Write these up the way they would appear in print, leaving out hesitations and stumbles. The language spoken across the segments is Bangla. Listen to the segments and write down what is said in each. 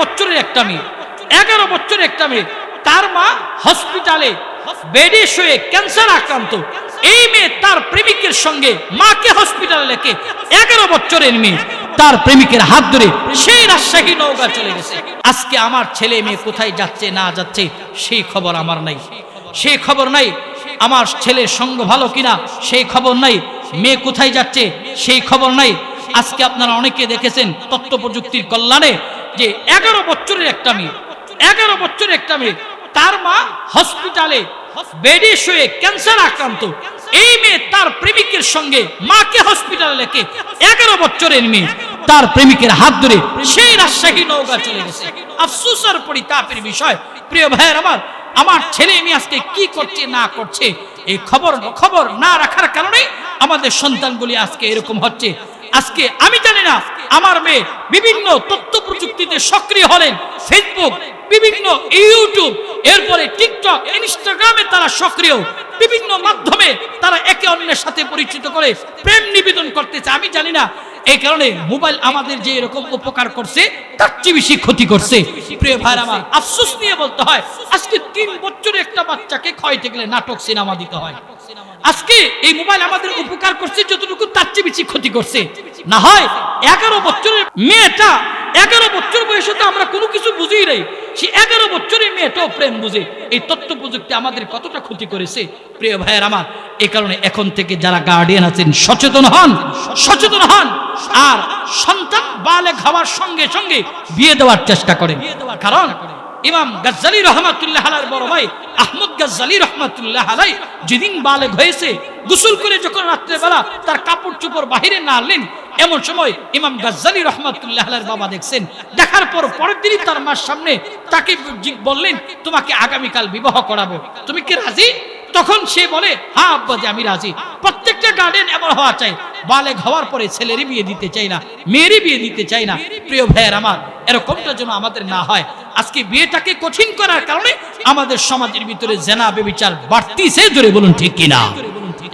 বছরের একটা মেয়ে, 11 বছরের একটা মেয়ে, তার মা হসপিটালে বেডে শুয়ে ক্যান্সার আক্রান্ত। এই মেয়ে তার প্রেমিকের সঙ্গে মাকে হসপিটালে রেখে 11 বছরের মেয়ে তার প্রেমিকের হাত ধরে সেই রাজশাহী নওগাঁ চলে গেছে। আজকে আমার ছেলে মেয়ে কোথায় যাচ্ছে না যাচ্ছে সেই খবর আমার নাই, সেই খবর নাই। আমার ছেলের সঙ্গ ভালো কিনা সেই খবর নাই, মেয়ে কোথায় যাচ্ছে সেই খবর নাই। আজকে আপনারা অনেকে দেখেছেন তথ্য প্রযুক্তির কল্যাণে যে 11 বছরের একটা মেয়ে, 11 বছরের একটা মেয়ে, তার মা হসপিটালে বেডে শুয়ে ক্যান্সার আক্রান্ত। এই মেয়ে তার প্রেমিকের সঙ্গে মাকে হসপিটালে রেখে 11 বছরের মেয়ে তার প্রেমিকের হাত ধরে সেই রাজশাহী নওগাঁ চলে গেছে। আফসোসের পরিতাপের বিষয় প্রিয় ভাইয়ের আমার, আমার ছেলে মেয়ে আজকে কি করছে না করছে এই খবর না রাখার কারণে আমাদের সন্তানগুলি আজকে এরকম হচ্ছে। আজকে আমি জানি না আমার মেয়ে বিভিন্ন তথ্য প্রযুক্তিতে সক্রিয় হলেন, ফেসবুক, বিভিন্ন ইউটিউব, এরপরে টিকটক, ইনস্টাগ্রামে তারা সক্রিয়, বিভিন্ন মাধ্যমে তারা একে অন্যের সাথে পরিচিত করে প্রেম নিবেদন করতেছে। আমি জানি না এই কারণে মোবাইল আমাদের যে এরকম উপকার করছে তার চেয়ে বেশি ক্ষতি করছে। প্রিয় ভাইরা আমার, আফসোস নিয়ে বলতে হয় আজকে 3 বছরের একটা বাচ্চাকে খাওয়াইতে গেলে নাটক সিনেমা দিতে হয়। আজকে এই মোবাইল আমাদের উপকার করছে যতটুকু তার চেয়ে বেশি ক্ষতি করছে। না হয় 11 বছরের মেয়েটা, 11 বছর বয়সে তো আমরা কোনো কিছু বুঝি নাই, সে 11 বছরের মেয়েটাও প্রেম বুঝে। এই তথ্য প্রযুক্তি আমাদের কতটা ক্ষতি করেছে প্রিয় ভাইয়ের আমার। এই কারণে এখন থেকে যারা গার্ডিয়ান আছেন সচেতন হন, সচেতন হন, আর সন্তান বালেগ হওয়ার সঙ্গে সঙ্গে বিয়ে দেওয়ার চেষ্টা করেন। কারণ ইমাম গাজ্জালি রহমাতুল্লাহ আলাইহির বড় ভাই আহমদ গাজ্জালি রহমাতুল্লাহ আলাইহি যেদিন বালেগ হয়েছে, গোসল করে যখন রাত্রে বেলা তার কাপড় চোপড় বাহিরে না আনলেন, এমন সময় ইমাম গাজ্জালি রহমাতুল্লাহ আলাইহির বাবা দেখছেন। দেখার পর পরের দিনই তার মার সামনে তাকে বললেন, তোমাকে আগামীকাল বিবাহ করাবো, তুমি কি রাজি? তখন সে বলে, হ্যাঁ আব্বাজি আমি রাজি। প্রত্যেকটা গার্ডেন এমন হওয়া চাই, বালেগ হওয়ার পরে ছেলেরই বিয়ে দিতে চাই না, মেয়েরই বিয়ে দিতে চাই না। প্রিয় ভাইয়ের আমার, এরকমটা যেন আমাদের না হয়। আজকে বিয়েটাকে কঠিন করার কারণে আমাদের সমাজের ভিতরে জেনা ব্যভিচার বাড়তিছে, জোরে বলুন ঠিক কিনা?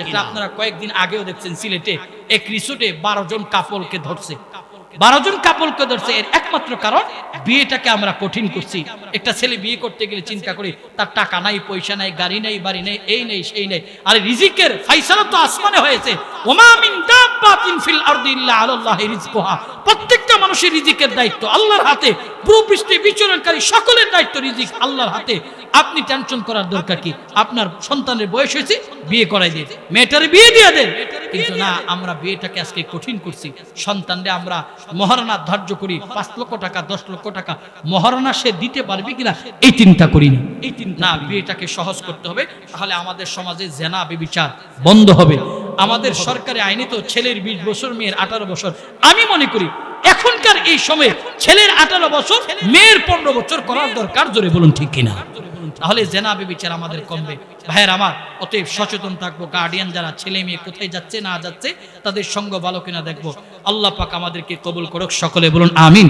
এটা আপনারা কয়েকদিন আগেও দেখছেন সিলেটে এক রিসোর্টে 12 জন কাপলকে ধরছে, 12 জন কাপলকে ধরছে। এর একমাত্র কারণ বিয়েটাকে আমরা কঠিন করছি। একটা ছেলে বিয়ে করতে গেলে চিন্তা করি তার টাকা নাই, পয়সা নাই, গাড়ি নাই, বাড়ি নেই, এই নেই সেই নেই। আর রিজিকের ফায়সালা তো আসমানে হয়েছে, ওমা মিন দাব্বাতিন ফিল আরদি ইল্লা আলাল্লাহি রিজকুহা। প্রত্যেকটা মানুষের রিজিকের দায়িত্ব আল্লাহর হাতে, ভূপৃষ্ঠে বিচরণকারী সকলের দায়িত্ব রিজিক আল্লাহর হাতে। আপনি টেনশন করার দরকার কি? আপনার সন্তানের বয়স হয়েছে, বিয়ে করাই দেন, মেয়েটার বিয়ে দিয়ে দেন। কিন্তু না, আমরা বিয়েটাকে আজকে কঠিন করছি। সন্তানরে আমরা মহারণা ধার্য করি 5 লক্ষ টাকা, 10 লক্ষ টাকা মহারণা সে দিতে পারবে কিনা এই চিন্তা করি না। না, বিয়েটাকে সহজ করতে হবে, তাহলে আমাদের সমাজে জেনা ব্যভিচার বন্ধ হবে। আমাদের সরকারি আইনে তো ছেলের 20 বছর, মেয়ের 18 বছর। আমি মনে করি এখনকার এই সময়ে ছেলের 18 বছর, মেয়ের 15 বছর করার দরকার, জোরে বলুন ঠিক কিনা? তাহলে জেনা ব্যভিচার আমাদের কমবে। ভাইয়ের আমার, অতএব সচেতন থাকবো। গার্ডিয়ান যারা ছেলে মেয়ে কোথায় যাচ্ছে না যাচ্ছে তাদের সঙ্গ ভালো কিনা দেখবো। আল্লাহ পাক আমাদেরকে কবুল করুক, সকলে বলুন আমিন।